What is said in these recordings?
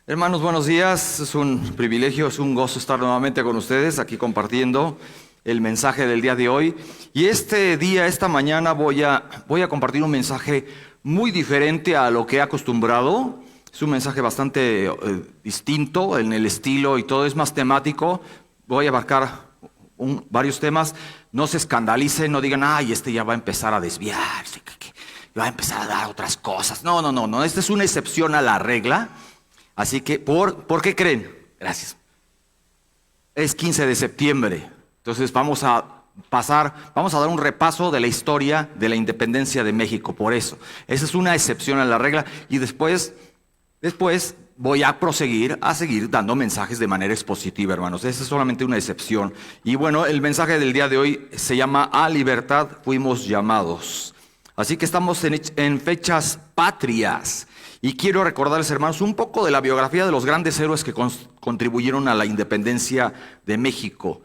Hermanos, buenos días. Es un privilegio, es un gozo estar nuevamente con ustedes aquí compartiendo el mensaje del día de hoy. Y este día, esta mañana, voy a compartir un mensaje muy diferente a lo que he acostumbrado. Es un mensaje bastante distinto en el estilo y todo, es más temático. Voy a abarcar varios temas. No se escandalicen, no digan, ay, este ya va a empezar a desviarse, que va a empezar a dar otras cosas. No. Esta es una excepción a la regla. Así que, ¿por qué creen? Gracias. Es 15 de septiembre. Entonces vamos a dar un repaso de la historia de la independencia de México. Por eso, esa es una excepción a la regla. Y después voy a seguir dando mensajes de manera expositiva, hermanos. Esa es solamente una excepción. Y bueno, el mensaje del día de hoy se llama A libertad fuimos llamados. Así que estamos en fechas patrias. Y quiero recordarles, hermanos, un poco de la biografía de los grandes héroes que contribuyeron a la independencia de México.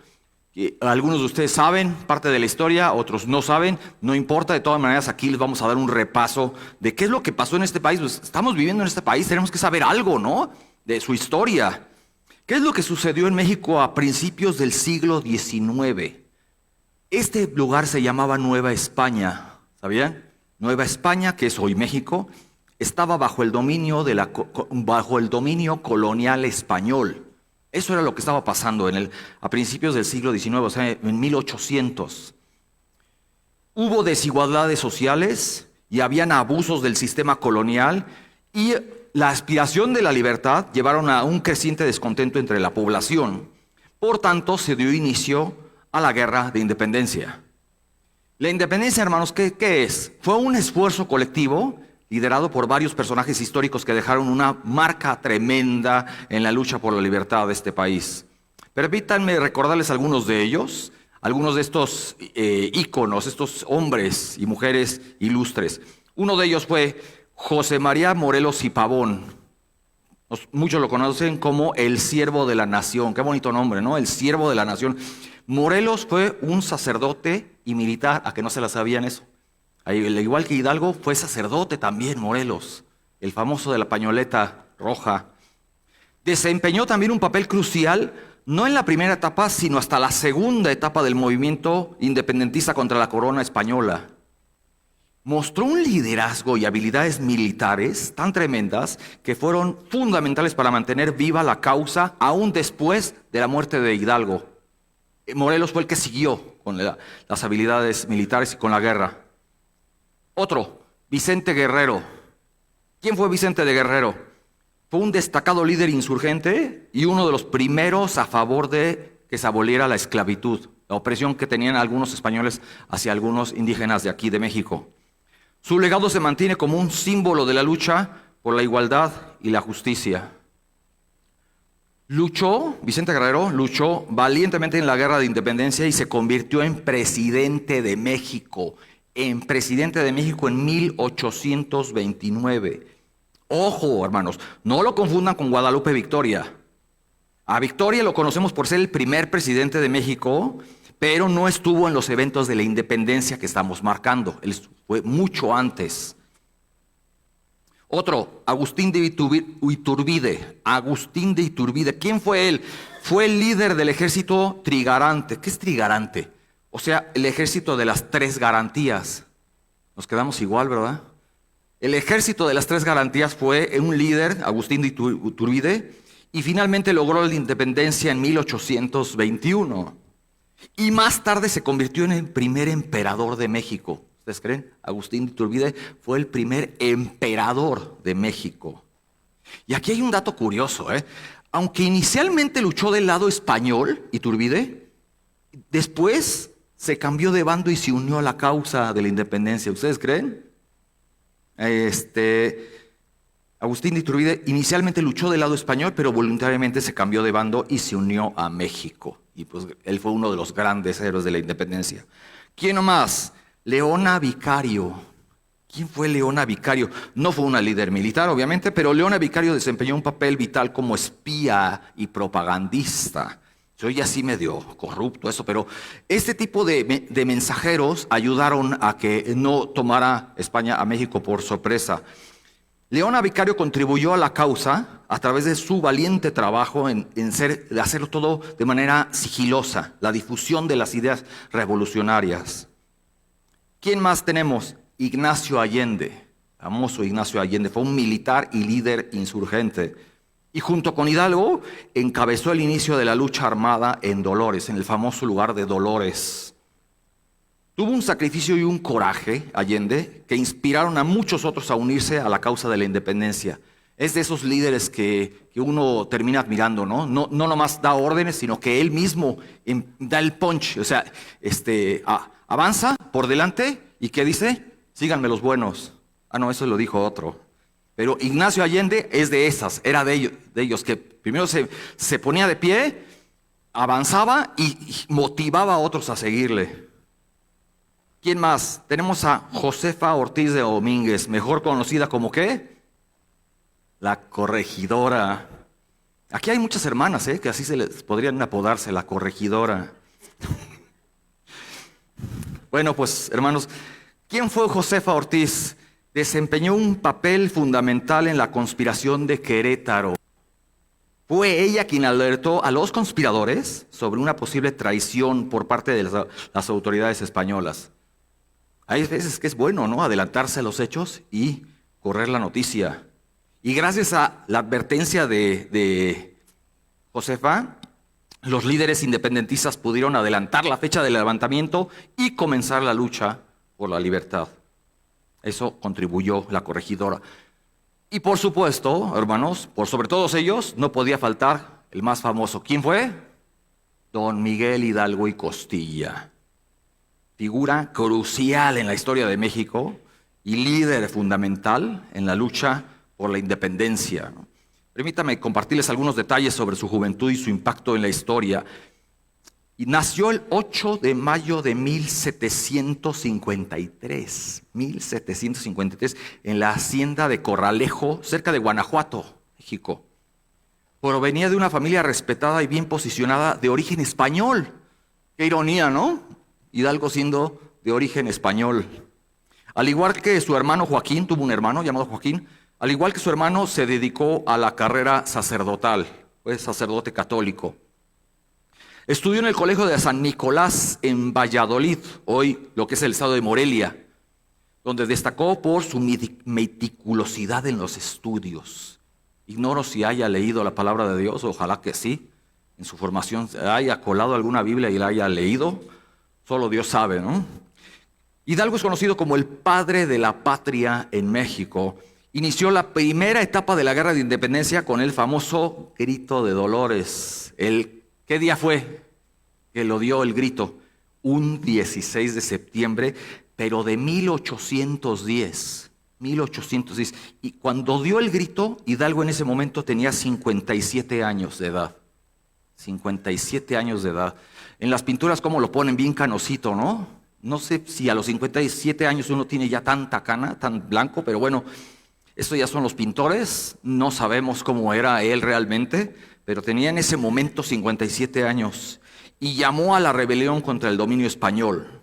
Algunos de ustedes saben parte de la historia, otros no saben, no importa, de todas maneras aquí les vamos a dar un repaso de qué es lo que pasó en este país. Pues estamos viviendo en este país, tenemos que saber algo, ¿no? De su historia. ¿Qué es lo que sucedió en México a principios del siglo XIX? Este lugar se llamaba Nueva España, ¿sabían? Nueva España, que es hoy México, estaba bajo el dominio colonial español. Eso era lo que estaba pasando a principios del siglo XIX, o sea, en 1800. Hubo desigualdades sociales y habían abusos del sistema colonial, y la aspiración de la libertad llevaron a un creciente descontento entre la población. Por tanto, se dio inicio a la guerra de independencia. La independencia, hermanos, ¿qué es? Fue un esfuerzo colectivo liderado por varios personajes históricos que dejaron una marca tremenda en la lucha por la libertad de este país. Permítanme recordarles algunos de ellos, algunos de estos íconos, estos hombres y mujeres ilustres. Uno de ellos fue José María Morelos y Pavón. Muchos lo conocen como el siervo de la nación. Qué bonito nombre, ¿no? El siervo de la nación. Morelos fue un sacerdote y militar. ¿A que no se la sabían eso? Al igual que Hidalgo, fue sacerdote también Morelos, el famoso de la pañoleta roja. Desempeñó también un papel crucial, no en la primera etapa, sino hasta la segunda etapa del movimiento independentista contra la corona española. Mostró un liderazgo y habilidades militares tan tremendas que fueron fundamentales para mantener viva la causa aún después de la muerte de Hidalgo. Morelos fue el que siguió con las habilidades militares y con la guerra. Otro, Vicente Guerrero. ¿Quién fue Vicente de Guerrero? Fue un destacado líder insurgente y uno de los primeros a favor de que se aboliera la esclavitud, la opresión que tenían algunos españoles hacia algunos indígenas de aquí de México. Su legado se mantiene como un símbolo de la lucha por la igualdad y la justicia. Vicente Guerrero luchó valientemente en la guerra de independencia y se convirtió en presidente de México. En 1829. Ojo, hermanos, no lo confundan con Guadalupe Victoria. A Victoria lo conocemos por ser el primer presidente de México, pero no estuvo en los eventos de la independencia que estamos marcando. Él fue mucho antes. Otro, Agustín de Iturbide. Agustín de Iturbide. ¿Quién fue él? Fue el líder del ejército trigarante. ¿Qué es trigarante? O sea, el ejército de las tres garantías. Nos quedamos igual, ¿verdad? El ejército de las tres garantías fue un líder, Agustín de Iturbide, y finalmente logró la independencia en 1821. Y más tarde se convirtió en el primer emperador de México. ¿Ustedes creen? Agustín de Iturbide fue el primer emperador de México. Y aquí hay un dato curioso, ¿eh? Aunque inicialmente luchó del lado español, Iturbide, después se cambió de bando y se unió a la causa de la independencia. ¿Ustedes creen? Agustín de Iturbide inicialmente luchó del lado español, pero voluntariamente se cambió de bando y se unió a México. Y pues él fue uno de los grandes héroes de la independencia. ¿Quién más? Leona Vicario. ¿Quién fue Leona Vicario? No fue una líder militar, obviamente, pero Leona Vicario desempeñó un papel vital como espía y propagandista. Se oye así medio corrupto eso, pero este tipo de mensajeros ayudaron a que no tomara España a México por sorpresa. Leona Vicario contribuyó a la causa a través de su valiente trabajo de hacerlo todo de manera sigilosa, la difusión de las ideas revolucionarias. ¿Quién más tenemos? Ignacio Allende, famoso Ignacio Allende, fue un militar y líder insurgente. Y junto con Hidalgo encabezó el inicio de la lucha armada en Dolores, en el famoso lugar de Dolores. Tuvo un sacrificio y un coraje, Allende, que inspiraron a muchos otros a unirse a la causa de la independencia. Es de esos líderes que uno termina admirando, ¿no? No nomás da órdenes, sino que él mismo da el punch. O sea, avanza por delante y ¿qué dice? Síganme los buenos. Ah, no, eso lo dijo otro. Pero Ignacio Allende es de esas, era de ellos que primero se ponía de pie, avanzaba y motivaba a otros a seguirle. ¿Quién más? Tenemos a Josefa Ortiz de Domínguez, mejor conocida como ¿qué? La Corregidora. Aquí hay muchas hermanas, que así se les podrían apodarse, la Corregidora. Bueno, pues hermanos, ¿quién fue Josefa Ortiz? Desempeñó un papel fundamental en la conspiración de Querétaro. Fue ella quien alertó a los conspiradores sobre una posible traición por parte de las autoridades españolas. Hay veces que es bueno, ¿no? Adelantarse a los hechos y correr la noticia. Y gracias a la advertencia de Josefa, los líderes independentistas pudieron adelantar la fecha del levantamiento y comenzar la lucha por la libertad. Eso contribuyó la Corregidora. Y por supuesto, hermanos, por sobre todos ellos, no podía faltar el más famoso. ¿Quién fue? Don Miguel Hidalgo y Costilla. Figura crucial en la historia de México y líder fundamental en la lucha por la independencia. Permítame compartirles algunos detalles sobre su juventud y su impacto en la historia. Y nació el 8 de mayo de 1753, en la hacienda de Corralejo, cerca de Guanajuato, México. Provenía de una familia respetada y bien posicionada de origen español. Qué ironía, ¿no? Hidalgo siendo de origen español. Al igual que su hermano Joaquín, tuvo un hermano llamado Joaquín, al igual que su hermano se dedicó a la carrera sacerdotal, fue sacerdote católico. Estudió en el colegio de San Nicolás en Valladolid, hoy lo que es el estado de Morelia, donde destacó por su meticulosidad en los estudios. Ignoro si haya leído la palabra de Dios, ojalá que sí. En su formación haya colado alguna Biblia y la haya leído, solo Dios sabe, ¿no? Hidalgo es conocido como el padre de la patria en México. Inició la primera etapa de la Guerra de Independencia con el famoso Grito de Dolores. ¿Qué día fue que lo dio el grito? Un 16 de septiembre, pero de 1810. Y cuando dio el grito, Hidalgo en ese momento tenía 57 años de edad. 57 años de edad. En las pinturas, ¿cómo lo ponen? Bien canosito, ¿no? No sé si a los 57 años uno tiene ya tanta cana, tan blanco, pero bueno, estos ya son los pintores. No sabemos cómo era él realmente, pero tenía en ese momento 57 años y llamó a la rebelión contra el dominio español.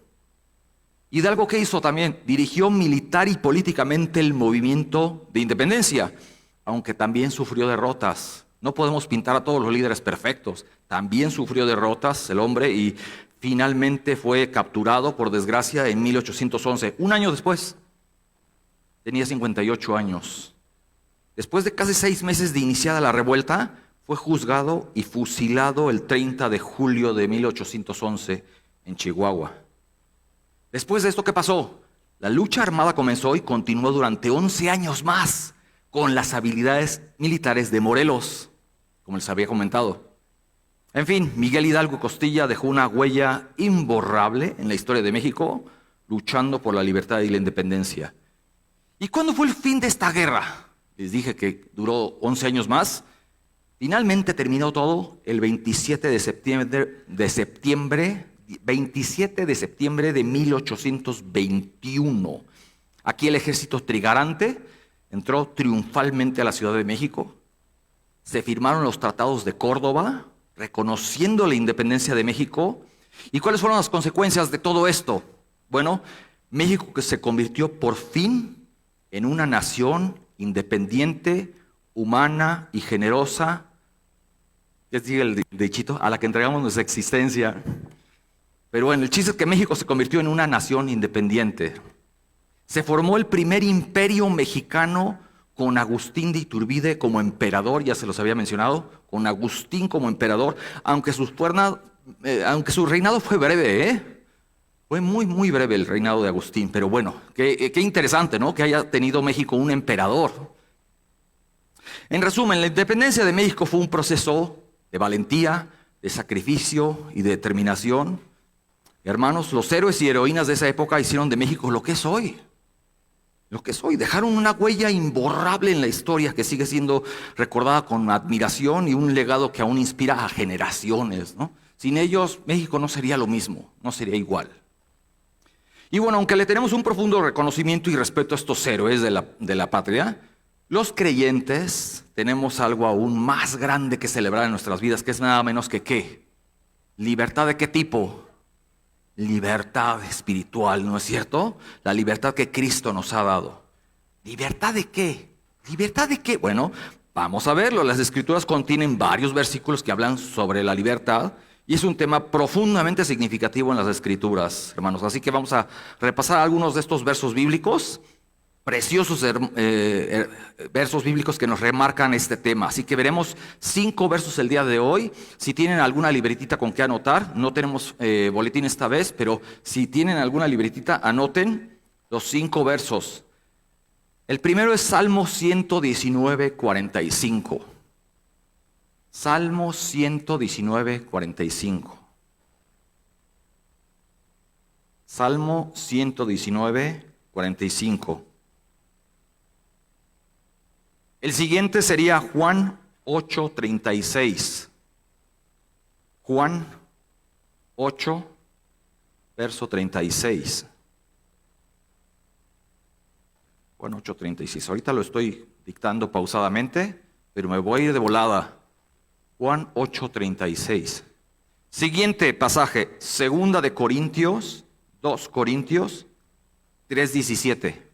Hidalgo, ¿qué hizo también? Dirigió militar y políticamente el movimiento de independencia, aunque también sufrió derrotas. No podemos pintar a todos los líderes perfectos. También sufrió derrotas el hombre y finalmente fue capturado, por desgracia, en 1811. Un año después, tenía 58 años. Después de casi 6 meses de iniciada la revuelta, fue juzgado y fusilado el 30 de julio de 1811 en Chihuahua. Después de esto, ¿qué pasó? La lucha armada comenzó y continuó durante 11 años más con las habilidades militares de Morelos, como les había comentado. En fin, Miguel Hidalgo Costilla dejó una huella imborrable en la historia de México, luchando por la libertad y la independencia. ¿Y cuándo fue el fin de esta guerra? Les dije que duró 11 años más. Finalmente terminó todo el 27 de septiembre de 1821. Aquí el ejército trigarante entró triunfalmente a la Ciudad de México. Se firmaron los tratados de Córdoba, reconociendo la independencia de México. ¿Y cuáles fueron las consecuencias de todo esto? Bueno, México que se convirtió por fin en una nación independiente, humana y generosa. ¿Qué sigue el dichito? A la que entregamos nuestra existencia. Pero bueno, el chiste es que México se convirtió en una nación independiente. Se formó el primer imperio mexicano con Agustín de Iturbide como emperador, ya se los había mencionado, con Agustín como emperador, aunque su reinado fue breve, Fue muy, muy breve el reinado de Agustín, pero bueno, qué interesante, ¿no? Que haya tenido México un emperador. En resumen, la independencia de México fue un proceso de valentía, de sacrificio y de determinación. Hermanos, los héroes y heroínas de esa época hicieron de México lo que es hoy. Lo que es hoy. Dejaron una huella imborrable en la historia que sigue siendo recordada con admiración y un legado que aún inspira a generaciones, ¿no? Sin ellos, México no sería lo mismo, no sería igual. Y bueno, aunque le tenemos un profundo reconocimiento y respeto a estos héroes de la patria, los creyentes tenemos algo aún más grande que celebrar en nuestras vidas, que es nada menos que ¿qué? ¿Libertad de qué tipo? Libertad espiritual, ¿no es cierto? La libertad que Cristo nos ha dado. ¿Libertad de qué? ¿Libertad de qué? Bueno, vamos a verlo. Las Escrituras contienen varios versículos que hablan sobre la libertad y es un tema profundamente significativo en las Escrituras, hermanos. Así que vamos a repasar algunos de estos versos bíblicos, preciosos versos bíblicos que nos remarcan este tema. Así que veremos 5 versos el día de hoy. Si tienen alguna libretita con que anotar, no tenemos boletín esta vez, pero si tienen alguna libretita, anoten los 5 versos. El primero es Salmo 119, 45. Salmo 119, 45. Salmo 119, 45. El siguiente sería Juan 8:36. Juan 8, verso 36. Juan 8:36. Ahorita lo estoy dictando pausadamente, pero me voy a ir de volada. Juan 8:36. Siguiente pasaje, 2 Corintios 3:17.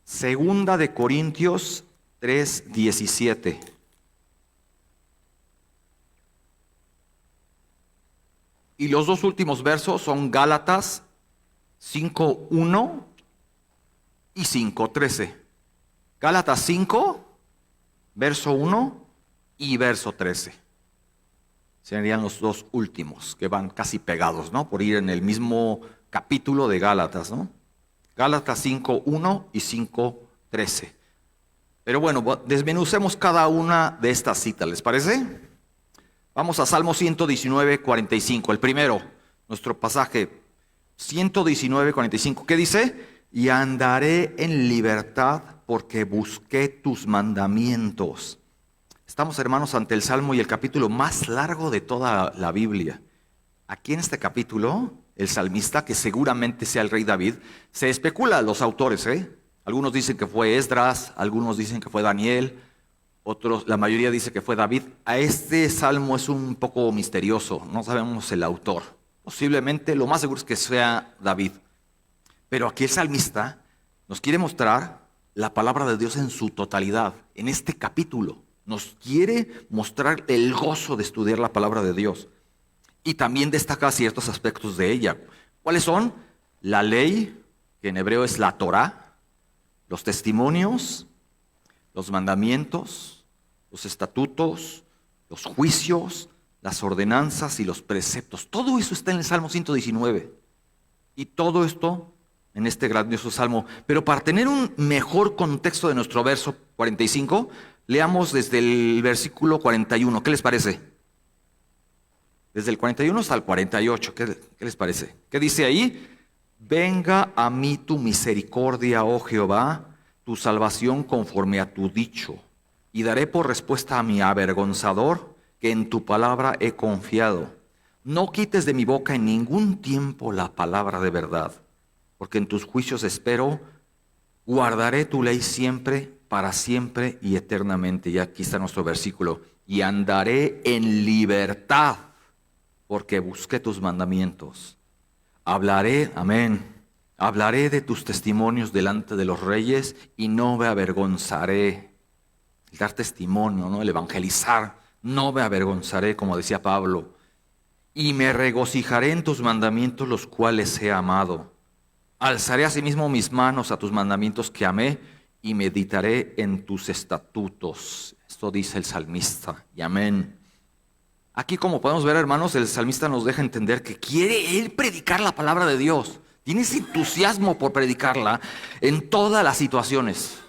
Segunda de Corintios 3:17. Y los dos últimos versos son Gálatas 5:1 y 5:13. Gálatas 5, verso 1 y verso 13. Serían los dos últimos que van casi pegados, ¿no? Por ir en el mismo capítulo de Gálatas, ¿no? Gálatas 5:1 y 5:13. Pero bueno, desmenucemos cada una de estas citas, ¿les parece? Vamos a Salmo 119:45. El primero, nuestro pasaje 119:45. ¿Qué dice? Y andaré en libertad porque busqué tus mandamientos. Estamos, hermanos, ante el Salmo y el capítulo más largo de toda la Biblia. Aquí en este capítulo, el salmista, que seguramente sea el rey David, se especula los autores, Algunos dicen que fue Esdras, algunos dicen que fue Daniel, otros, la mayoría dice que fue David. A este salmo es un poco misterioso, no sabemos el autor. Posiblemente, lo más seguro es que sea David. Pero aquí el salmista nos quiere mostrar la palabra de Dios en su totalidad, en este capítulo. Nos quiere mostrar el gozo de estudiar la palabra de Dios. Y también destaca ciertos aspectos de ella. ¿Cuáles son? La ley, que en hebreo es la Torá, los testimonios, los mandamientos, los estatutos, los juicios, las ordenanzas y los preceptos. Todo eso está en el Salmo 119. Y todo esto en este grandioso salmo. Pero para tener un mejor contexto de nuestro verso 45, leamos desde el versículo 41. ¿Qué les parece? Desde el 41 hasta el 48. ¿Qué les parece? ¿Qué dice ahí? Venga a mí tu misericordia, oh Jehová, tu salvación conforme a tu dicho. Y daré por respuesta a mi avergonzador, que en tu palabra he confiado. No quites de mi boca en ningún tiempo la palabra de verdad, porque en tus juicios espero. Guardaré tu ley siempre, para siempre y eternamente. Y aquí está nuestro versículo. Y andaré en libertad, porque busqué tus mandamientos. Hablaré, amén, Hablaré de tus testimonios delante de los reyes y no me avergonzaré. El dar testimonio, ¿no? El evangelizar, no me avergonzaré, como decía Pablo. Y me regocijaré en tus mandamientos, los cuales he amado. Alzaré asimismo mis manos a tus mandamientos que amé y meditaré en tus estatutos. Esto dice el salmista, y amén. Aquí, como podemos ver, hermanos, el salmista nos deja entender que quiere él predicar la palabra de Dios. Tiene ese entusiasmo por predicarla en todas las situaciones.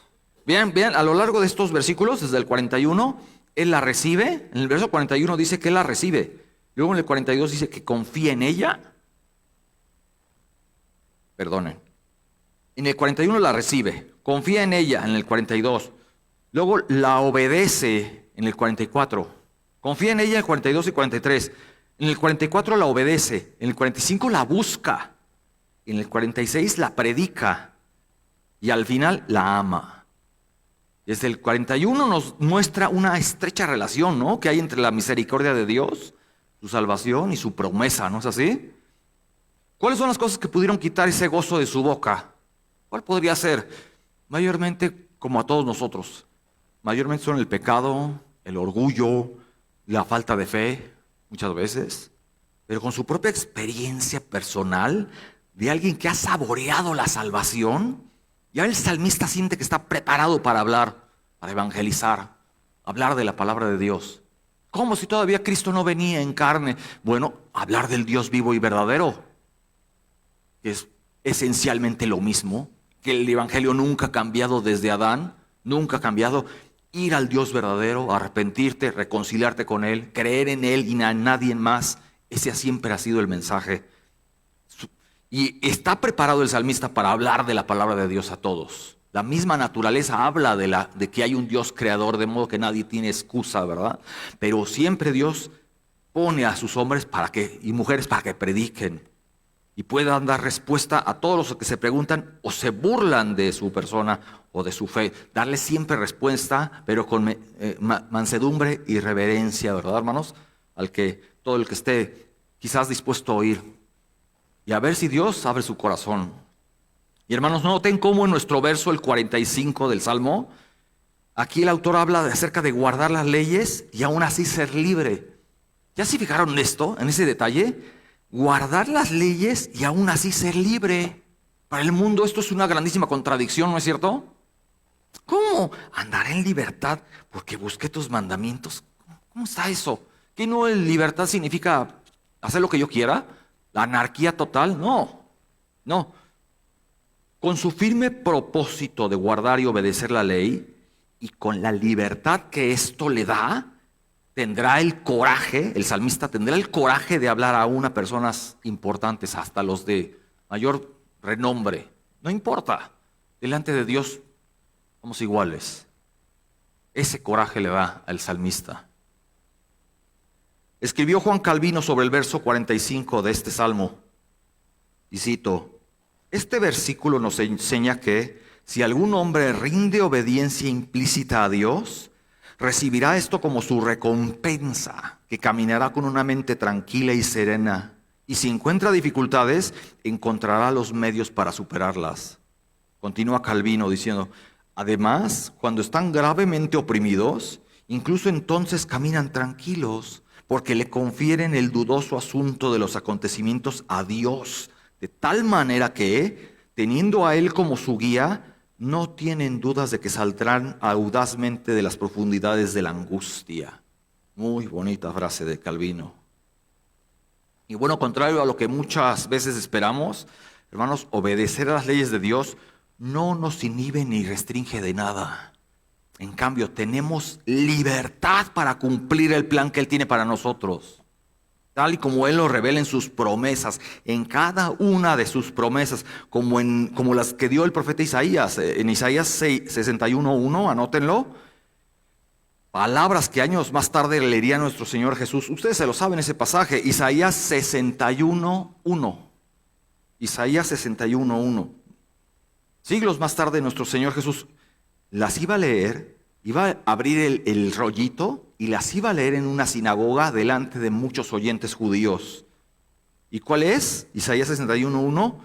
Vean, a lo largo de estos versículos, desde el 41, él la recibe. En el verso 41 dice que él la recibe. Luego en el 42 dice que confía en ella. Perdonen. En el 41 la recibe, confía en ella en el 42. Luego la obedece en el 44. Confía en ella en el 42 y 43. En el 44 la obedece. En el 45 la busca. En el 46 la predica. Y al final la ama. Desde el 41 nos muestra una estrecha relación, ¿no?, que hay entre la misericordia de Dios, su salvación y su promesa, ¿no es así? ¿Cuáles son las cosas que pudieron quitar ese gozo de su boca? ¿Cuál podría ser? Mayormente, como a todos nosotros, mayormente son el pecado, el orgullo, la falta de fe, muchas veces, pero con su propia experiencia personal de alguien que ha saboreado la salvación, ya el salmista siente que está preparado para hablar, para evangelizar, hablar de la palabra de Dios. ¿Cómo si todavía Cristo no venía en carne? Bueno, hablar del Dios vivo y verdadero, que es esencialmente lo mismo, que el evangelio nunca ha cambiado desde Adán, nunca ha cambiado. Ir al Dios verdadero, arrepentirte, reconciliarte con Él, creer en Él y en nadie más, ese siempre ha sido el mensaje. Y está preparado el salmista para hablar de la palabra de Dios a todos. La misma naturaleza habla de que hay un Dios creador, de modo que nadie tiene excusa, ¿verdad? Pero siempre Dios pone a sus hombres y mujeres para que prediquen y puedan dar respuesta a todos los que se preguntan o se burlan de su persona o de su fe. Darles siempre respuesta, pero con mansedumbre y reverencia, ¿verdad, hermanos? Todo el que esté quizás dispuesto a oír. Y a ver si Dios abre su corazón. Y hermanos, noten cómo en nuestro verso, el 45 del Salmo, aquí el autor habla acerca de guardar las leyes y aún así ser libre. ¿Ya se fijaron en esto, en ese detalle? Guardar las leyes y aún así ser libre. Para el mundo esto es una grandísima contradicción, ¿no es cierto? ¿Cómo andar en libertad porque busqué tus mandamientos? ¿Cómo está eso? ¿Que no en libertad significa hacer lo que yo quiera? ¿La anarquía total? No. Con su firme propósito de guardar y obedecer la ley y con la libertad que esto le da, tendrá el coraje, el salmista tendrá el coraje de hablar aún a personas importantes, hasta los de mayor renombre. No importa, delante de Dios somos iguales. Ese coraje le da al salmista. Escribió Juan Calvino sobre el verso 45 de este salmo, y cito: este versículo nos enseña que si algún hombre rinde obediencia implícita a Dios, recibirá esto como su recompensa, que caminará con una mente tranquila y serena, y si encuentra dificultades, encontrará los medios para superarlas. Continúa Calvino diciendo: además, cuando están gravemente oprimidos, incluso entonces caminan tranquilos, porque le confieren el dudoso asunto de los acontecimientos a Dios, de tal manera que, teniendo a Él como su guía, no tienen dudas de que saldrán audazmente de las profundidades de la angustia. Muy bonita frase de Calvino. Y bueno, contrario a lo que muchas veces esperamos, hermanos, obedecer a las leyes de Dios no nos inhibe ni restringe de nada. En cambio, tenemos libertad para cumplir el plan que Él tiene para nosotros, tal y como Él lo revela en sus promesas, en cada una de sus promesas, como las que dio el profeta Isaías, en Isaías 61:1, anótenlo. Palabras que años más tarde leería nuestro Señor Jesús. Ustedes se lo saben ese pasaje, Isaías 61:1. Isaías 61:1. Siglos más tarde nuestro Señor Jesús las iba a leer, iba a abrir el rollito y las iba a leer en una sinagoga delante de muchos oyentes judíos. ¿Y cuál es? Isaías 61:1.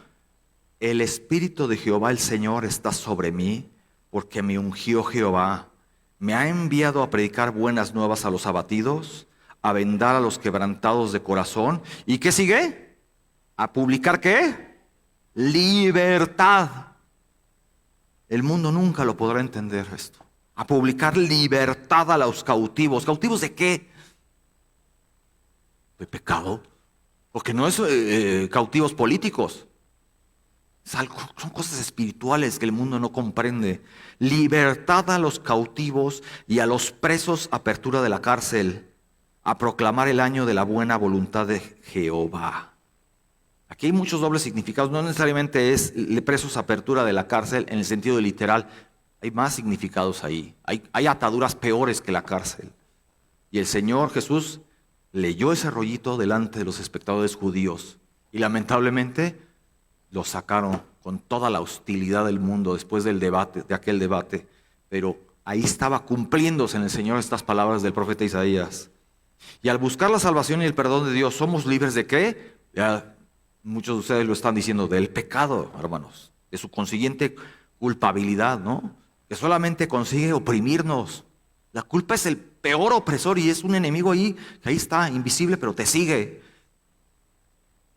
el Espíritu de Jehová el Señor está sobre mí, porque me ungió Jehová. Me ha enviado a predicar buenas nuevas a los abatidos, a vendar a los quebrantados de corazón. ¿Y qué sigue? ¿A publicar qué? Libertad. El mundo nunca lo podrá entender esto. A publicar libertad a los cautivos. ¿Cautivos de qué? De pecado. Porque no es cautivos políticos. Son cosas espirituales que el mundo no comprende. Libertad a los cautivos y a los presos, apertura de la cárcel, a proclamar el año de la buena voluntad de Jehová. Aquí hay muchos dobles significados. No necesariamente es presos, apertura de la cárcel en el sentido literal. Hay más significados ahí. Hay ataduras peores que la cárcel. Y el Señor Jesús leyó ese rollito delante de los espectadores judíos. Y lamentablemente lo sacaron con toda la hostilidad del mundo después del debate, de aquel debate. Pero ahí estaba cumpliéndose en el Señor estas palabras del profeta Isaías. Y al buscar la salvación y el perdón de Dios, ¿somos libres de qué? Ya muchos de ustedes lo están diciendo, del pecado, hermanos. De su consiguiente culpabilidad, ¿no? Que solamente consigue oprimirnos. La culpa es el peor opresor y es un enemigo ahí, que ahí está, invisible, pero te sigue.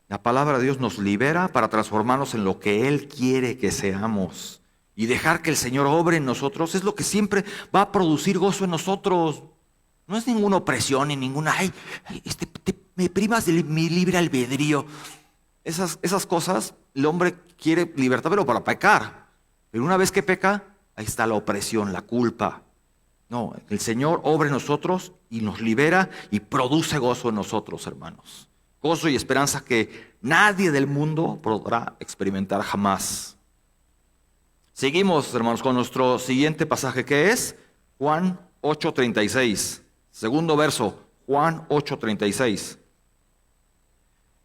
La palabra de Dios nos libera para transformarnos en lo que Él quiere que seamos. Y dejar que el Señor obre en nosotros es lo que siempre va a producir gozo en nosotros. No es ninguna opresión ni ninguna, me privas de mi libre albedrío. Esas cosas, el hombre quiere libertad, pero para pecar. Pero una vez que peca, ahí está la opresión, la culpa. No, el Señor obra en nosotros y nos libera y produce gozo en nosotros, hermanos. Gozo y esperanza que nadie del mundo podrá experimentar jamás. Seguimos, hermanos, con nuestro siguiente pasaje, que es Juan 8:36. Segundo verso, Juan 8:36.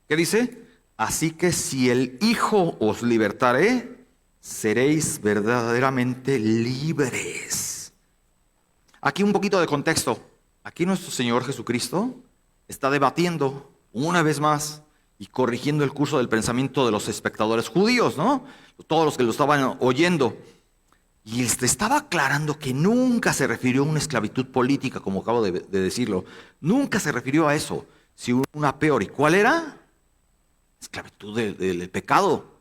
¿Qué dice? Así que si el Hijo os libertare, seréis verdaderamente libres. Aquí un poquito de contexto. Aquí nuestro Señor Jesucristo está debatiendo una vez más y corrigiendo el curso del pensamiento de los espectadores judíos, ¿no? Todos los que lo estaban oyendo. Y estaba aclarando que nunca se refirió a una esclavitud política, como acabo de decirlo. Nunca se refirió a eso, sino una peor. ¿Y cuál era? Esclavitud del pecado,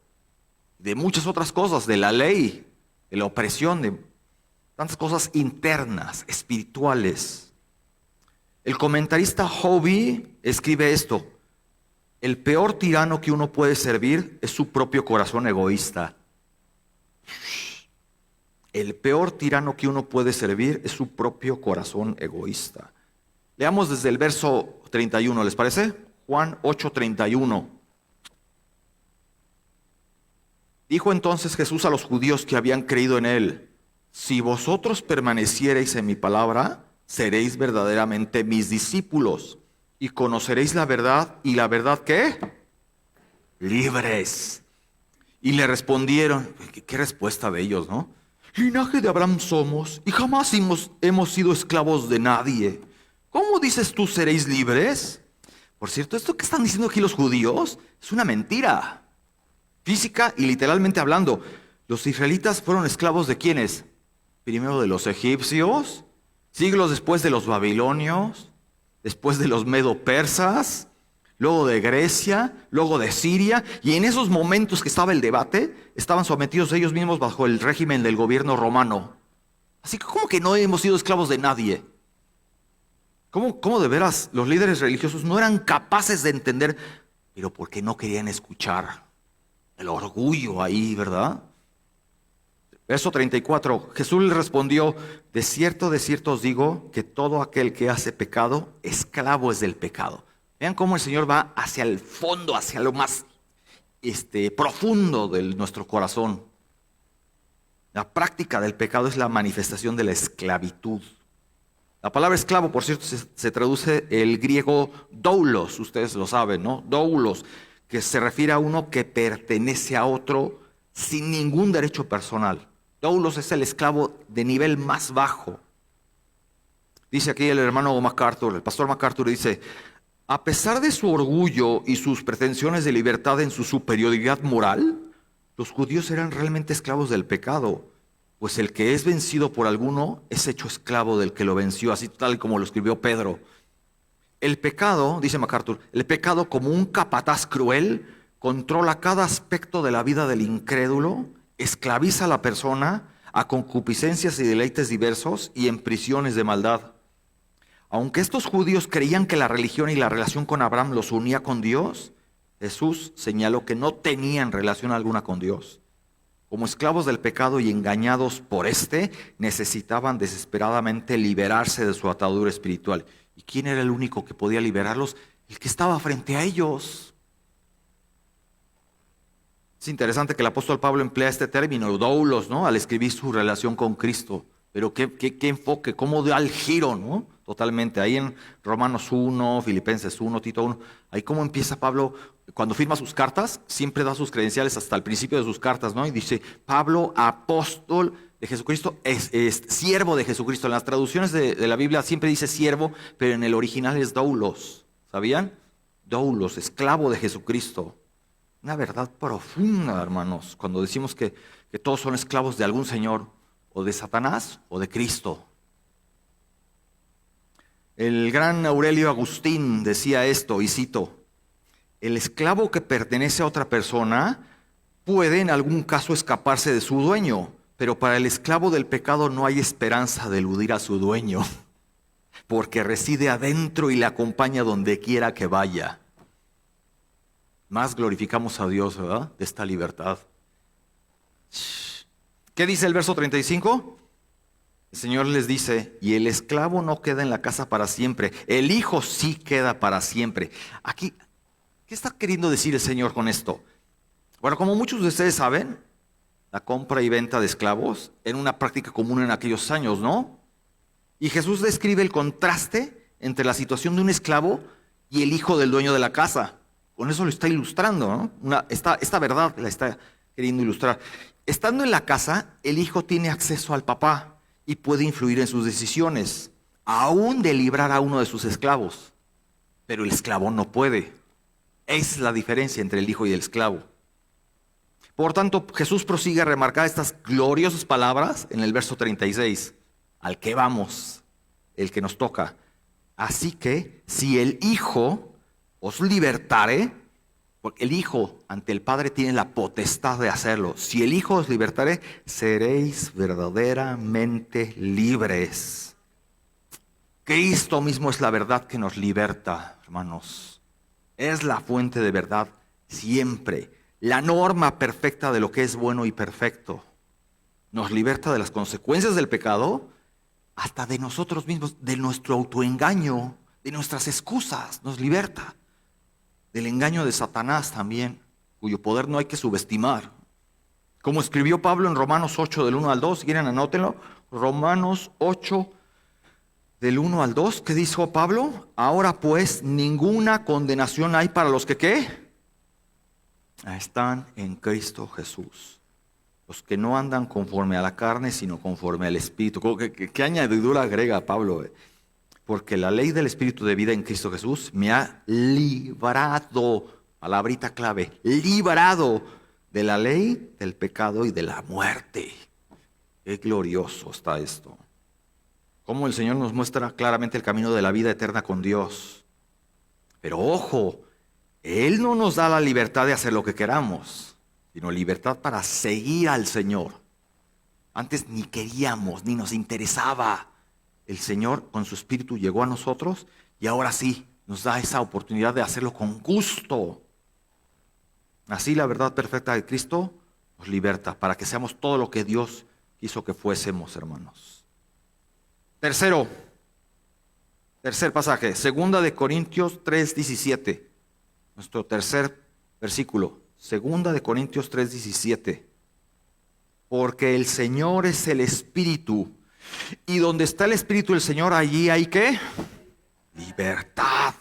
de muchas otras cosas, de la ley, de la opresión, de tantas cosas internas, espirituales. El comentarista Hobby escribe esto: el peor tirano que uno puede servir es su propio corazón egoísta. El peor tirano que uno puede servir es su propio corazón egoísta. Leamos desde el verso 31, ¿les parece? Juan 8:31. Dijo entonces Jesús a los judíos que habían creído en él: si vosotros permaneciereis en mi palabra, seréis verdaderamente mis discípulos y conoceréis la verdad. ¿Y la verdad qué? Libres. Y le respondieron, qué respuesta de ellos, ¿no? Linaje de Abraham somos y jamás hemos sido esclavos de nadie. ¿Cómo dices tú seréis libres? Por cierto, esto que están diciendo aquí los judíos es una mentira. Física y literalmente hablando, los israelitas fueron esclavos ¿de quiénes? Primero de los egipcios, siglos después de los babilonios, después de los medo-persas, luego de Grecia, luego de Siria, y en esos momentos que estaba el debate, estaban sometidos ellos mismos bajo el régimen del gobierno romano. Así que ¿cómo que no hemos sido esclavos de nadie? ¿Cómo de veras los líderes religiosos no eran capaces de entender, pero porque no querían escuchar? El orgullo ahí, ¿verdad? Verso 34, Jesús le respondió: de cierto os digo, que todo aquel que hace pecado, esclavo es del pecado. Vean cómo el Señor va hacia el fondo, hacia lo más profundo de nuestro corazón. La práctica del pecado es la manifestación de la esclavitud. La palabra esclavo, por cierto, se traduce el griego doulos, ustedes lo saben, ¿no? Doulos, que se refiere a uno que pertenece a otro sin ningún derecho personal. Doulos es el esclavo de nivel más bajo. Dice aquí el hermano MacArthur, el pastor MacArthur, dice: a pesar de su orgullo y sus pretensiones de libertad en su superioridad moral, Los judíos eran realmente esclavos del pecado, pues el que es vencido por alguno es hecho esclavo del que lo venció, así tal como lo escribió Pedro. El pecado, dice MacArthur, el pecado como un capataz cruel controla cada aspecto de la vida del incrédulo, esclaviza a la persona a concupiscencias y deleites diversos y en prisiones de maldad. Aunque estos judíos creían que la religión y la relación con Abraham los unía con Dios, Jesús señaló que no tenían relación alguna con Dios. Como esclavos del pecado y engañados por éste, necesitaban desesperadamente liberarse de su atadura espiritual. ¿Y quién era el único que podía liberarlos? El que estaba frente a ellos. Es interesante que el apóstol Pablo emplea este término, doulos, ¿no? Al escribir su relación con Cristo. Pero qué enfoque, cómo da el giro, ¿no? Totalmente. Ahí en Romanos 1, Filipenses 1, Tito 1, ahí cómo empieza Pablo, cuando firma sus cartas, siempre da sus credenciales hasta el principio de sus cartas, ¿no? Y dice, Pablo, apóstol de Jesucristo, es siervo de Jesucristo. En las traducciones de la Biblia siempre dice siervo, pero en el original es doulos, ¿sabían? Doulos, esclavo de Jesucristo. Una verdad profunda, hermanos, cuando decimos que todos son esclavos de algún señor, o de Satanás o de Cristo. El gran Aurelio Agustín decía esto, y cito, el esclavo que pertenece a otra persona puede en algún caso escaparse de su dueño, pero para el esclavo del pecado no hay esperanza de eludir a su dueño, porque reside adentro y le acompaña donde quiera que vaya. Más glorificamos a Dios, ¿verdad? De esta libertad. ¿Qué dice el verso 35? El Señor les dice, y el esclavo no queda en la casa para siempre, el hijo sí queda para siempre. Aquí, ¿qué está queriendo decir el Señor con esto? Bueno, como muchos de ustedes saben, la compra y venta de esclavos era una práctica común en aquellos años, ¿no? Y Jesús describe el contraste entre la situación de un esclavo y el hijo del dueño de la casa. Con eso lo está ilustrando, ¿no? Esta verdad la está queriendo ilustrar. Estando en la casa, el hijo tiene acceso al papá y puede influir en sus decisiones, aún de librar a uno de sus esclavos. Pero el esclavo no puede. Esa es la diferencia entre el hijo y el esclavo. Por tanto, Jesús prosigue a remarcar estas gloriosas palabras en el verso 36. Al que vamos, el que nos toca. Así que, si el hijo os libertare, porque el Hijo ante el Padre tiene la potestad de hacerlo. Si el Hijo os libertare, seréis verdaderamente libres. Cristo mismo es la verdad que nos liberta, hermanos. Es la fuente de verdad siempre. La norma perfecta de lo que es bueno y perfecto. Nos liberta de las consecuencias del pecado, hasta de nosotros mismos, de nuestro autoengaño, de nuestras excusas. Nos liberta. Del engaño de Satanás también, cuyo poder no hay que subestimar. Como escribió Pablo en Romanos 8, del 1 al 2, si quieren anótenlo, Romanos 8, del 1 al 2, ¿qué dijo Pablo? Ahora pues, ninguna condenación hay para los que, ¿qué? Están en Cristo Jesús. Los que no andan conforme a la carne, sino conforme al Espíritu. ¿Qué añadidura agrega Pablo? Porque la ley del Espíritu de vida en Cristo Jesús me ha librado, palabrita clave, librado de la ley, del pecado y de la muerte. Qué glorioso está esto. Cómo el Señor nos muestra claramente el camino de la vida eterna con Dios. Pero ojo, Él no nos da la libertad de hacer lo que queramos, sino libertad para seguir al Señor. Antes ni queríamos, ni nos interesaba. El Señor con su Espíritu llegó a nosotros y ahora sí nos da esa oportunidad de hacerlo con gusto. Así la verdad perfecta de Cristo nos liberta para que seamos todo lo que Dios quiso que fuésemos, hermanos. Tercer pasaje, 2 de Corintios 3:17. Nuestro tercer versículo, 2 de Corintios 3:17. Porque el Señor es el Espíritu. Y donde está el Espíritu del Señor, allí hay ¿qué? Libertad.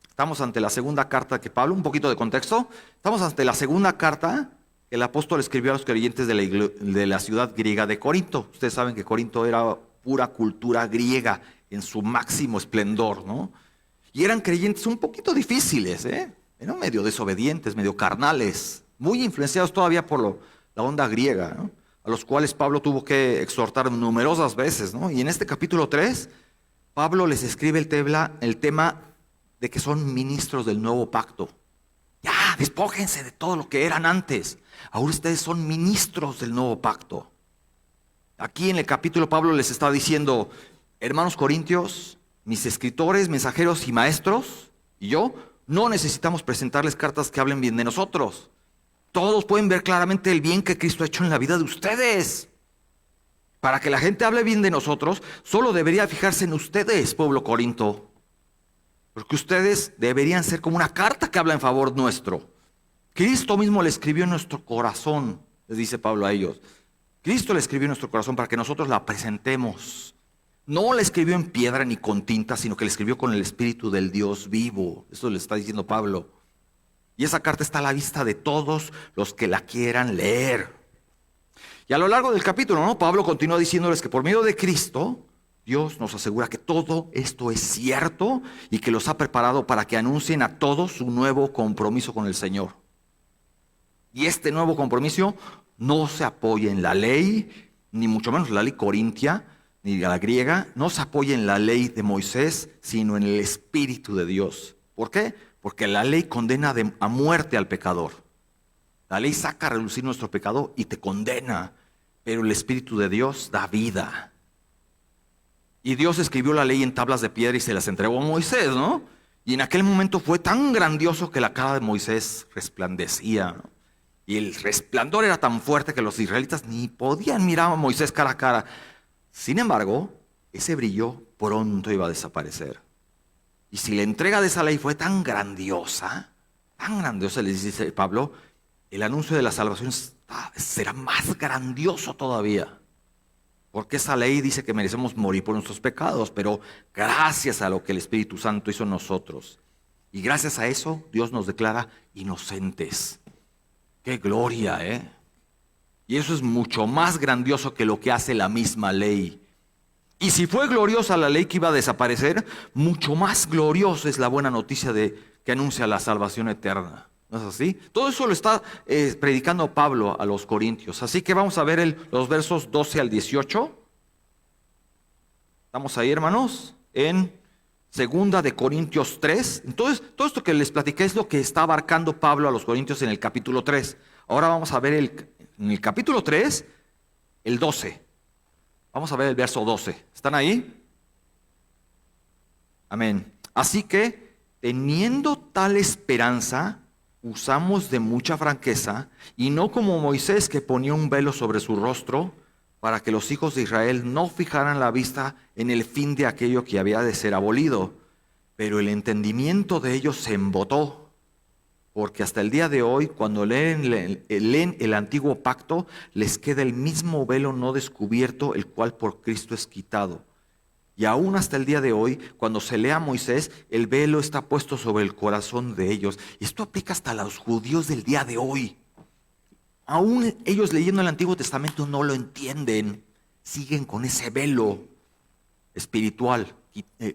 Estamos ante la segunda carta que Pablo, un poquito de contexto, estamos ante la segunda carta que el apóstol escribió a los creyentes de la ciudad griega de Corinto. Ustedes saben que Corinto era pura cultura griega en su máximo esplendor, ¿no? Y eran creyentes un poquito difíciles, eran medio desobedientes, medio carnales. muy influenciados todavía por la onda griega, ¿no? A los cuales Pablo tuvo que exhortar numerosas veces, ¿no? Y en este capítulo 3, Pablo les escribe el tema de que son ministros del nuevo pacto. Ya, despójense de todo lo que eran antes. Ahora ustedes son ministros del nuevo pacto. Aquí en el capítulo Pablo les está diciendo, hermanos corintios, mis escritores, mensajeros y maestros, y yo, no necesitamos presentarles cartas que hablen bien de nosotros. Todos pueden ver claramente el bien que Cristo ha hecho en la vida de ustedes. Para que la gente hable bien de nosotros, solo debería fijarse en ustedes, pueblo corinto. Porque ustedes deberían ser como una carta que habla en favor nuestro. Cristo mismo le escribió en nuestro corazón, les dice Pablo a ellos. Cristo le escribió en nuestro corazón para que nosotros la presentemos. No la escribió en piedra ni con tinta, sino que la escribió con el Espíritu del Dios vivo. Eso le está diciendo Pablo. Y esa carta está a la vista de todos los que la quieran leer. Y a lo largo del capítulo, ¿no? Pablo continúa diciéndoles que por medio de Cristo, Dios nos asegura que todo esto es cierto y que los ha preparado para que anuncien a todos su nuevo compromiso con el Señor. Y este nuevo compromiso no se apoya en la ley, ni mucho menos la ley corintia, ni la griega, no se apoya en la ley de Moisés, sino en el Espíritu de Dios. ¿Por qué? Porque la ley condena a muerte al pecador. La ley saca a relucir nuestro pecado y te condena, pero el Espíritu de Dios da vida. Y Dios escribió la ley en tablas de piedra y se las entregó a Moisés, ¿no? Y en aquel momento fue tan grandioso que la cara de Moisés resplandecía, ¿no? Y el resplandor era tan fuerte que los israelitas ni podían mirar a Moisés cara a cara. Sin embargo, ese brillo pronto iba a desaparecer. Y si la entrega de esa ley fue tan grandiosa, les dice Pablo, el anuncio de la salvación será más grandioso todavía. Porque esa ley dice que merecemos morir por nuestros pecados, pero gracias a lo que el Espíritu Santo hizo en nosotros, y gracias a eso, Dios nos declara inocentes. ¡Qué gloria, eh! Y eso es mucho más grandioso que lo que hace la misma ley. Y si fue gloriosa la ley que iba a desaparecer, mucho más gloriosa es la buena noticia que anuncia la salvación eterna. ¿No es así? Todo eso lo está predicando Pablo a los corintios. Así que vamos a ver los versos 12 al 18. Estamos ahí, hermanos, en 2 de Corintios 3. Entonces, todo esto que les platiqué es lo que está abarcando Pablo a los corintios en el capítulo 3. Ahora vamos a ver en el capítulo 3, el 12. Vamos a ver el verso 12. ¿Están ahí? Amén. Así que, teniendo tal esperanza, usamos de mucha franqueza, y no como Moisés, que ponía un velo sobre su rostro, para que los hijos de Israel no fijaran la vista en el fin de aquello que había de ser abolido. Pero el entendimiento de ellos se embotó, porque hasta el día de hoy, cuando leen el antiguo pacto, les queda el mismo velo no descubierto, el cual por Cristo es quitado. Y aún hasta el día de hoy, cuando se lee a Moisés, el velo está puesto sobre el corazón de ellos. Y esto aplica hasta a los judíos del día de hoy. Aún ellos leyendo el Antiguo Testamento no lo entienden. Siguen con ese velo espiritual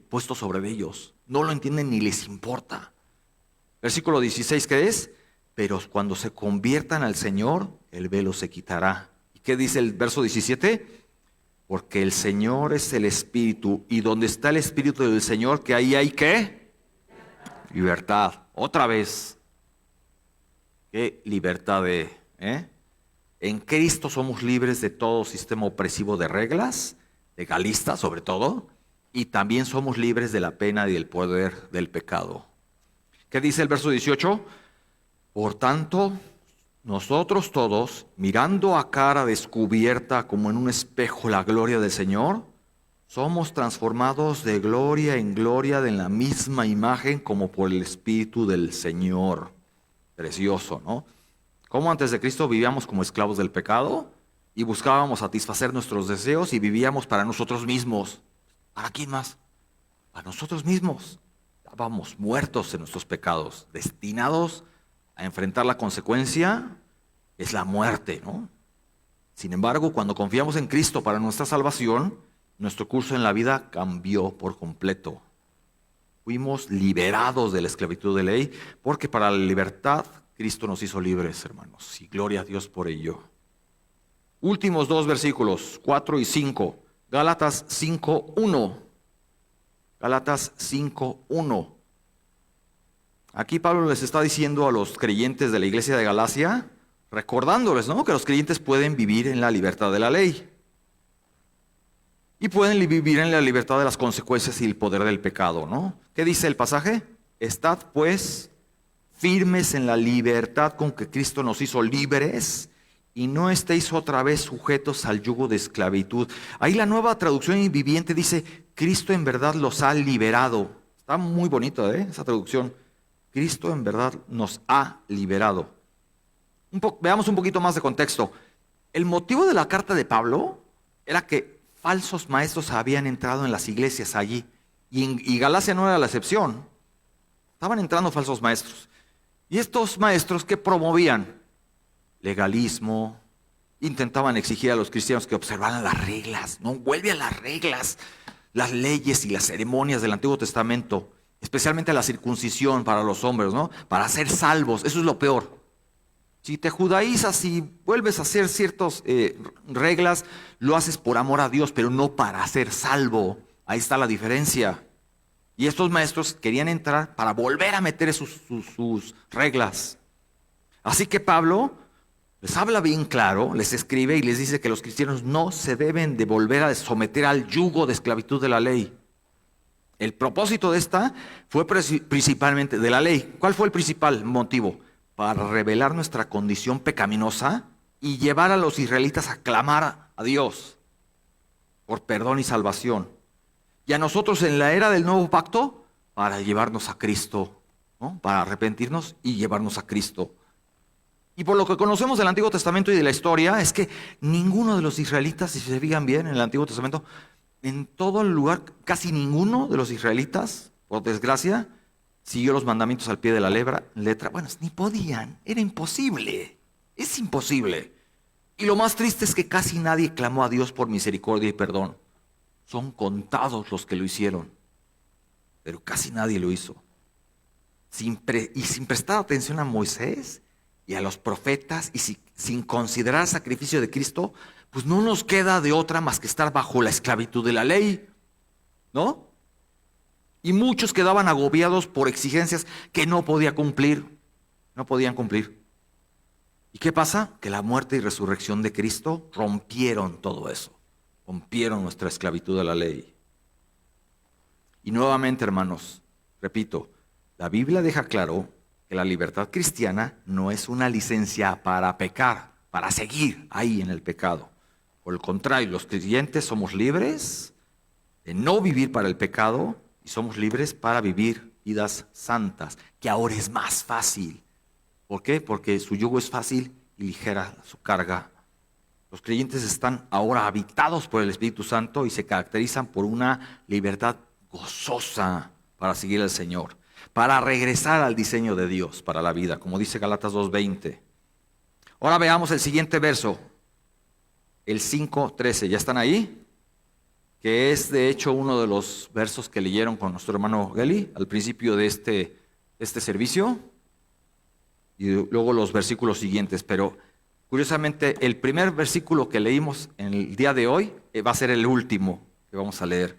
puesto sobre ellos. No lo entienden ni les importa. Versículo 16, ¿qué es? Pero cuando se conviertan al Señor, el velo se quitará. ¿Y qué dice el verso 17? Porque el Señor es el Espíritu, y donde está el Espíritu del Señor, que ahí hay ¿qué? Libertad. Otra vez. ¿Qué libertad En Cristo somos libres de todo sistema opresivo de reglas, legalistas sobre todo, y también somos libres de la pena y del poder del pecado. ¿Qué dice el verso 18? Por tanto, nosotros todos, mirando a cara descubierta como en un espejo la gloria del Señor, somos transformados de gloria en gloria en la misma imagen como por el Espíritu del Señor. Precioso, ¿no? Como antes de Cristo vivíamos como esclavos del pecado y buscábamos satisfacer nuestros deseos y vivíamos para nosotros mismos. ¿Para quién más? Para nosotros mismos. Estábamos muertos en nuestros pecados, destinados a enfrentar la consecuencia, es la muerte, ¿no? Sin embargo, cuando confiamos en Cristo para nuestra salvación, nuestro curso en la vida cambió por completo. Fuimos liberados de la esclavitud de ley, porque para la libertad Cristo nos hizo libres, hermanos, y gloria a Dios por ello. Últimos dos versículos, 4 y 5. Gálatas 5:1. Gálatas 5:1. Aquí Pablo les está diciendo a los creyentes de la iglesia de Galacia, recordándoles, ¿no?, que los creyentes pueden vivir en la libertad de la ley. Y pueden vivir en la libertad de las consecuencias y el poder del pecado, ¿no? ¿Qué dice el pasaje? Estad pues firmes en la libertad con que Cristo nos hizo libres, y no estéis otra vez sujetos al yugo de esclavitud. Ahí la Nueva Traducción Viviente dice, Cristo en verdad los ha liberado. Está muy bonito, esa traducción. Cristo en verdad nos ha liberado. Veamos un poquito más de contexto. El motivo de la carta de Pablo era que falsos maestros habían entrado en las iglesias allí. Y Galacia no era la excepción. Estaban entrando falsos maestros. Y estos maestros, ¿qué promovían? Legalismo. Intentaban exigir a los cristianos que observaran las reglas. No, vuelve a las reglas, las leyes y las ceremonias del Antiguo Testamento. Especialmente la circuncisión para los hombres, ¿no? Para ser salvos. Eso es lo peor. Si te judaizas y vuelves a hacer ciertas reglas, lo haces por amor a Dios, pero no para ser salvo. Ahí está la diferencia. Y estos maestros querían entrar para volver a meter sus reglas. Así que Pablo les habla bien claro, les escribe y les dice que los cristianos no se deben de volver a someter al yugo de esclavitud de la ley. El propósito de esta fue principalmente de la ley. ¿Cuál fue el principal motivo? Para revelar nuestra condición pecaminosa y llevar a los israelitas a clamar a Dios por perdón y salvación. Y a nosotros en la era del nuevo pacto, para llevarnos a Cristo, ¿no? Para arrepentirnos y llevarnos a Cristo. Y por lo que conocemos del Antiguo Testamento y de la historia, es que ninguno de los israelitas, si se fijan bien en el Antiguo Testamento, en todo el lugar, casi ninguno de los israelitas, por desgracia, siguió los mandamientos al pie de la letra. Bueno, ni podían, era imposible, es imposible. Y lo más triste es que casi nadie clamó a Dios por misericordia y perdón. Son contados los que lo hicieron, pero casi nadie lo hizo. Sin prestar atención a Moisés y a los profetas y sin considerar el sacrificio de Cristo, pues no nos queda de otra más que estar bajo la esclavitud de la ley, ¿no? Y muchos quedaban agobiados por exigencias que no podían cumplir. ¿Y qué pasa? Que la muerte y resurrección de Cristo rompieron todo eso. Rompieron nuestra esclavitud de la ley. Y nuevamente, hermanos, repito, la Biblia deja claro que la libertad cristiana no es una licencia para pecar, para seguir ahí en el pecado. Por el contrario, los creyentes somos libres de no vivir para el pecado y somos libres para vivir vidas santas, que ahora es más fácil. ¿Por qué? Porque su yugo es fácil y ligera su carga. Los creyentes están ahora habitados por el Espíritu Santo y se caracterizan por una libertad gozosa para seguir al Señor, para regresar al diseño de Dios para la vida, como dice Gálatas 2:20. Ahora veamos el siguiente verso, el 5:13. ¿Ya están ahí? Que es de hecho uno de los versos que leyeron con nuestro hermano Geli al principio de este servicio, y luego los versículos siguientes. Pero curiosamente el primer versículo que leímos en el día de hoy va a ser el último que vamos a leer.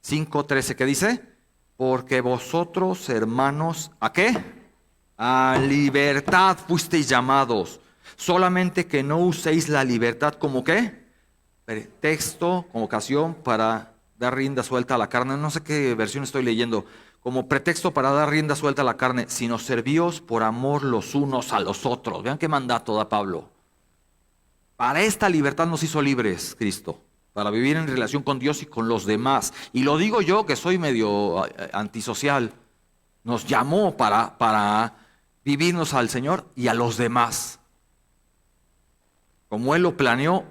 5:13, ¿qué dice? Porque vosotros, hermanos, ¿a qué? A libertad fuisteis llamados, solamente que no uséis la libertad como ¿qué? Pretexto, como ocasión para dar rienda suelta a la carne. No sé qué versión estoy leyendo. Como pretexto para dar rienda suelta a la carne, sino servíos por amor los unos a los otros. Vean qué mandato da Pablo. Para esta libertad nos hizo libres Cristo, para vivir en relación con Dios y con los demás. Y lo digo yo, que soy medio antisocial. Nos llamó para vivirnos al Señor y a los demás. Como Él lo planeó,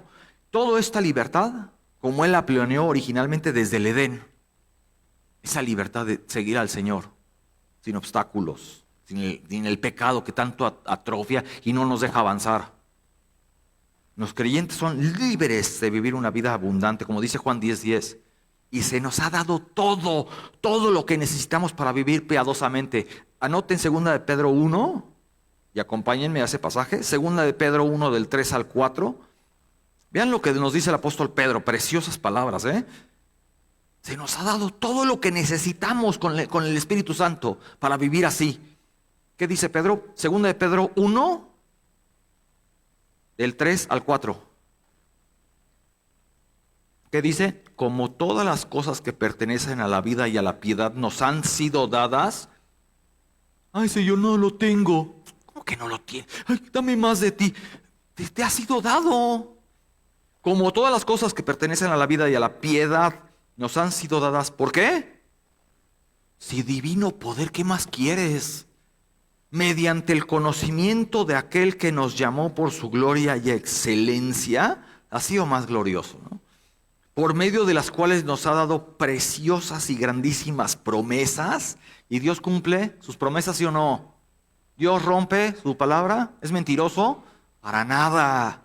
toda esta libertad, como Él la planeó originalmente desde el Edén. Esa libertad de seguir al Señor, sin obstáculos, sin el pecado que tanto atrofia y no nos deja avanzar. Los creyentes son libres de vivir una vida abundante, como dice Juan 10:10. Y se nos ha dado todo lo que necesitamos para vivir piadosamente. Anoten 2 de Pedro 1, y acompáñenme a ese pasaje, segunda de Pedro 1 del 3 al 4. Vean lo que nos dice el apóstol Pedro, preciosas palabras, ¿eh? Se nos ha dado todo lo que necesitamos con el Espíritu Santo para vivir así. ¿Qué dice Pedro? Segunda de Pedro 1, del 3 al 4. ¿Qué dice? Como todas las cosas que pertenecen a la vida y a la piedad nos han sido dadas. Ay, Señor, no lo tengo. ¿Cómo que no lo tienes? Ay, dame más de ti. Te ha sido dado. Como todas las cosas que pertenecen a la vida y a la piedad nos han sido dadas. ¿Por qué? Si divino poder, ¿qué más quieres? Mediante el conocimiento de aquel que nos llamó por su gloria y excelencia, ha sido más glorioso, ¿no? Por medio de las cuales nos ha dado preciosas y grandísimas promesas. ¿Y Dios cumple sus promesas, sí o no? ¿Dios rompe su palabra? ¿Es mentiroso? Para nada.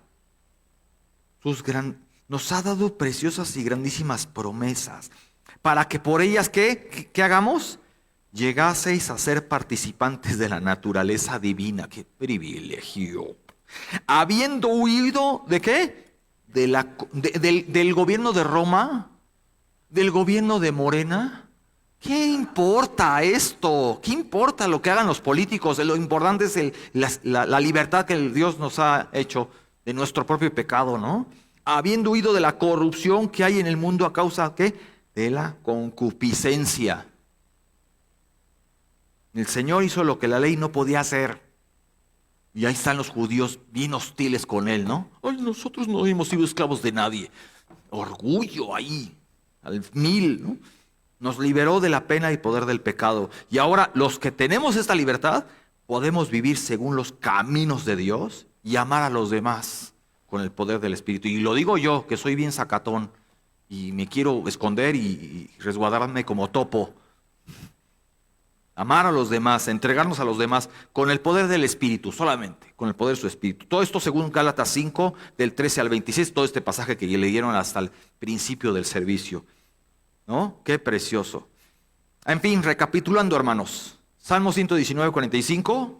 Nos ha dado preciosas y grandísimas promesas, para que por ellas, ¿qué hagamos? Llegaseis a ser participantes de la naturaleza divina. ¡Qué privilegio! Habiendo huido, ¿de qué? Del gobierno de Roma, del gobierno de Morena. ¿Qué importa esto? ¿Qué importa lo que hagan los políticos? Lo importante es la libertad que Dios nos ha hecho de nuestro propio pecado, ¿no? Habiendo huido de la corrupción que hay en el mundo a causa, ¿qué? De la concupiscencia. El Señor hizo lo que la ley no podía hacer. Y ahí están los judíos bien hostiles con Él, ¿no? Ay, nosotros no hemos sido esclavos de nadie. Orgullo ahí, al mil, ¿no? Nos liberó de la pena y poder del pecado. Y ahora los que tenemos esta libertad, podemos vivir según los caminos de Dios y amar a los demás con el poder del Espíritu. Y lo digo yo, que soy bien sacatón y me quiero esconder y resguardarme como topo. Amar a los demás, entregarnos a los demás con el poder del Espíritu, solamente con el poder de su Espíritu. Todo esto según Gálatas 5, del 13 al 26, todo este pasaje que leyeron hasta el principio del servicio. ¿No? Qué precioso. En fin, recapitulando, hermanos. Salmo 119, 45.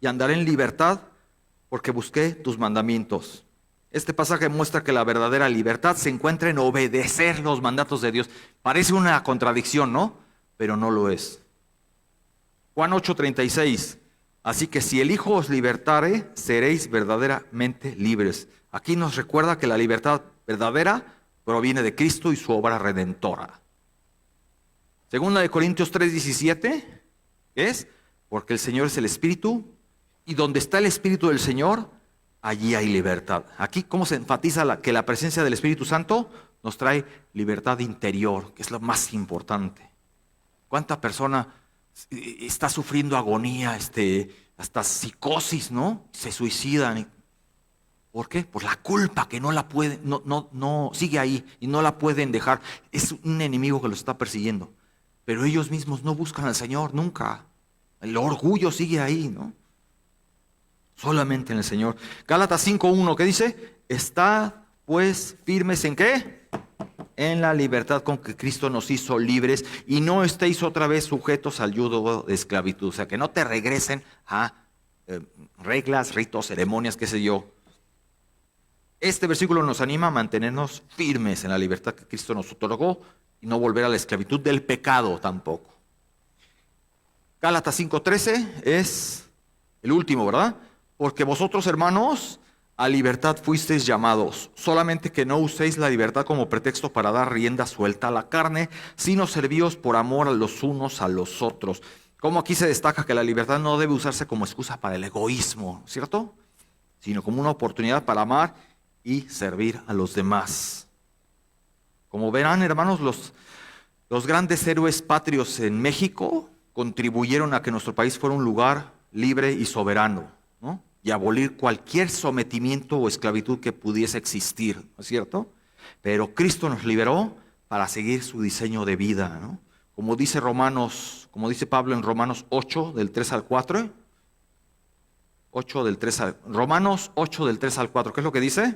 Y andaré en libertad porque busqué tus mandamientos. Este pasaje muestra que la verdadera libertad se encuentra en obedecer los mandatos de Dios. Parece una contradicción, ¿no? Pero no lo es. Juan 8, 36. Así que si el Hijo os libertare, seréis verdaderamente libres. Aquí nos recuerda que la libertad verdadera proviene de Cristo y su obra redentora. Segunda de Corintios 3:17 es, porque el Señor es el Espíritu, y donde está el Espíritu del Señor, allí hay libertad. Aquí, ¿cómo se enfatiza que la presencia del Espíritu Santo nos trae libertad interior, que es lo más importante? ¿Cuánta persona está sufriendo agonía, hasta psicosis, ¿no? Se suicidan. ¿Por qué? Por la culpa que no la pueden, no sigue ahí y no la pueden dejar. Es un enemigo que los está persiguiendo. Pero ellos mismos no buscan al Señor nunca. El orgullo sigue ahí, ¿no? Solamente en el Señor. Gálatas 5:1, ¿qué dice? Estad pues firmes ¿en qué? En la libertad con que Cristo nos hizo libres y no estéis otra vez sujetos al yugo de esclavitud. O sea, que no te regresen a reglas, ritos, ceremonias, qué sé yo. Este versículo nos anima a mantenernos firmes en la libertad que Cristo nos otorgó y no volver a la esclavitud del pecado tampoco. Gálatas 5:13 es el último, ¿verdad? Porque vosotros, hermanos, a libertad fuisteis llamados, solamente que no uséis la libertad como pretexto para dar rienda suelta a la carne, sino servíos por amor a los unos a los otros. Como aquí se destaca que la libertad no debe usarse como excusa para el egoísmo, ¿cierto? Sino como una oportunidad para amar y servir a los demás. Como verán, hermanos, los grandes héroes patrios en México contribuyeron a que nuestro país fuera un lugar libre y soberano, ¿no? Y abolir cualquier sometimiento o esclavitud que pudiese existir, ¿no es cierto? Pero Cristo nos liberó para seguir su diseño de vida, ¿no? Como dice Pablo en Romanos 8, del 3 al 4. Romanos 8, del 3 al 4. ¿Qué es lo que dice?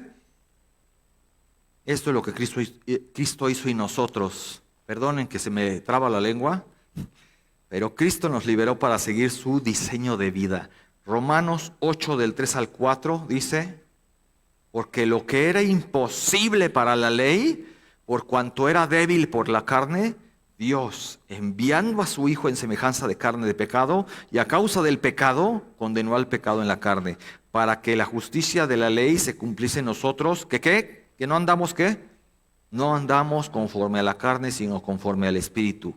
Esto es lo que Cristo hizo y nosotros. Perdonen que se me traba la lengua, pero Cristo nos liberó para seguir su diseño de vida. Romanos 8 del 3 al 4 dice, porque lo que era imposible para la ley, por cuanto era débil por la carne, Dios, enviando a su Hijo en semejanza de carne de pecado, y a causa del pecado, condenó al pecado en la carne, para que la justicia de la ley se cumpliese en nosotros, que ¿qué? Que no andamos ¿qué? No andamos conforme a la carne, sino conforme al Espíritu.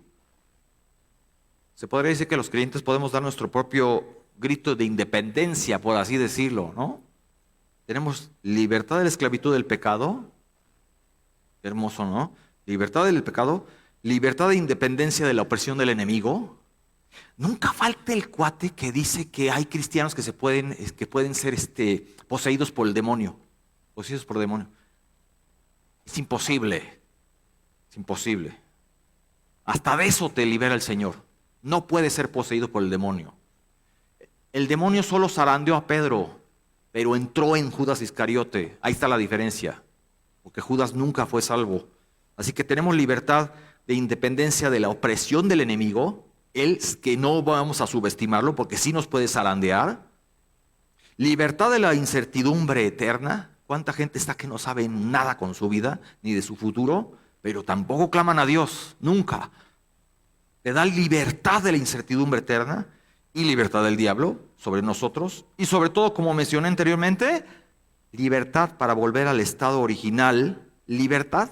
Se podría decir que los creyentes podemos dar nuestro propio grito de independencia, por así decirlo, ¿no? Tenemos libertad de la esclavitud del pecado. Qué hermoso, ¿no? Libertad del pecado, libertad de independencia de la opresión del enemigo. Nunca falta el cuate que dice que hay cristianos que pueden ser poseídos por el demonio. Poseídos por el demonio. Es imposible. Es imposible. Hasta de eso te libera el Señor. No puede ser poseído por el demonio. El demonio solo zarandeó a Pedro, pero entró en Judas Iscariote. Ahí está la diferencia. Porque Judas nunca fue salvo. Así que tenemos libertad de independencia de la opresión del enemigo. Él, que no vamos a subestimarlo porque sí nos puede zarandear. Libertad de la incertidumbre eterna. ¿Cuánta gente está que no sabe nada con su vida ni de su futuro? Pero tampoco claman a Dios, nunca. Le da libertad de la incertidumbre eterna y libertad del diablo sobre nosotros. Y sobre todo, como mencioné anteriormente, libertad para volver al estado original. Libertad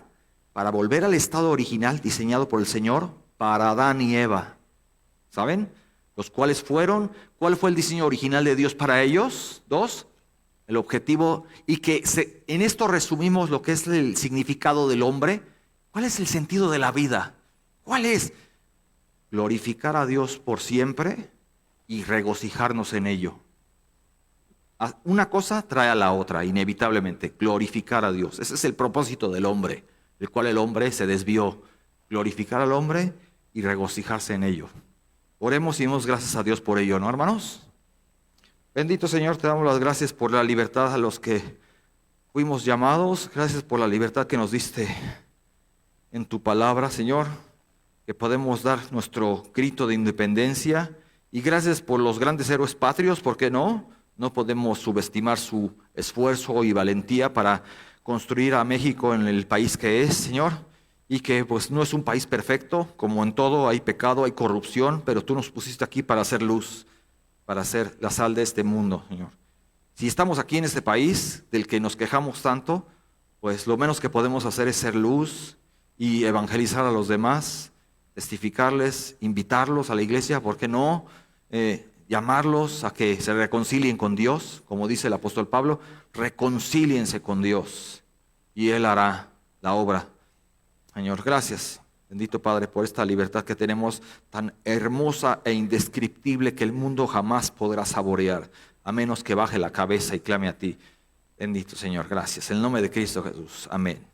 para volver al estado original diseñado por el Señor para Adán y Eva. ¿Saben? Los cuales fueron, ¿cuál fue el diseño original de Dios para ellos? 2, el objetivo, y que en esto resumimos lo que es el significado del hombre. ¿Cuál es el sentido de la vida? ¿Cuál es? Glorificar a Dios por siempre y regocijarnos en ello. Una cosa trae a la otra, inevitablemente, glorificar a Dios. Ese es el propósito del hombre, el cual el hombre se desvió. Glorificar al hombre y regocijarse en ello. Oremos y demos gracias a Dios por ello, ¿no, hermanos? Bendito Señor, te damos las gracias por la libertad a los que fuimos llamados. Gracias por la libertad que nos diste en tu palabra, Señor, que podemos dar nuestro grito de independencia. Y gracias por los grandes héroes patrios, ¿por qué no? No podemos subestimar su esfuerzo y valentía para construir a México en el país que es, Señor. Y que pues no es un país perfecto, como en todo hay pecado, hay corrupción, pero tú nos pusiste aquí para hacer luz, para ser la sal de este mundo, Señor. Si estamos aquí en este país del que nos quejamos tanto, pues lo menos que podemos hacer es ser luz y evangelizar a los demás, testificarles, invitarlos a la iglesia, ¿por qué no? Llamarlos a que se reconcilien con Dios, como dice el apóstol Pablo, reconcíliense con Dios y Él hará la obra. Señor, gracias, bendito Padre, por esta libertad que tenemos tan hermosa e indescriptible que el mundo jamás podrá saborear, a menos que baje la cabeza y clame a ti. Bendito Señor, gracias. En el nombre de Cristo Jesús, amén.